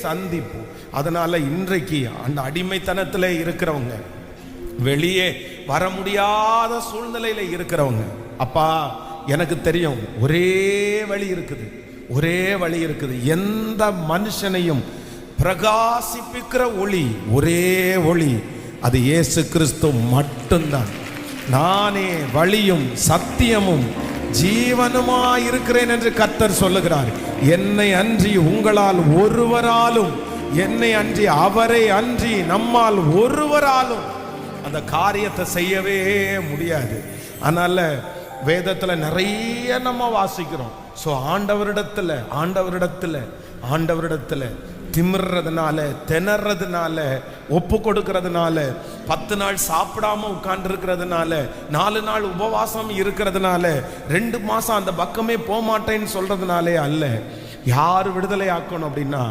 சந்திப்பு. அதனால இன்றைக்கு அந்த அடிமைத்தனத்தில் இருக்கிறவங்க, வெளியே வர முடியாத சூழ்நிலையில இருக்கிறவங்க, அப்பா எனக்கு தெரியும் ஒரே வழி இருக்குது, ஒரே வழி இருக்குது. எந்த மனுஷனையும் பிரகாசிப்பிக்கிற ஒளி, ஒரே ஒளி, அது இயேசு கிறிஸ்து மட்டும்தான். நானே வழியும் சத்தியமும் ஜீவனுமாயிருக்கிறேன் என்று கர்த்தர் சொல்லுகிறார். என்னை அன்றி உங்களால் ஒருவராலும், என்னை அன்றி அவரை அன்றி நம்மால் ஒருவராலும் அந்த காரியத்தை செய்யவே முடியாது. அதனால வேதத்துல நிறைய நம்ம வாசிக்கிறோம். ஸோ ஆண்டவரிடத்துல திமிர்றதுனால, திணறதுனால, ஒப்பு கொடுக்கறதுனால, 10 நாள் சாப்பிடாம உட்கார்ந்து இருக்கிறதுனால, 4 நாள் உபவாசம் இருக்கிறதுனால, 2 மாசம் அந்த பக்கமே போக மாட்டேன்னு சொல்றதுனாலே அல்ல. யார் விடுதலை ஆக்கணும் அப்படின்னா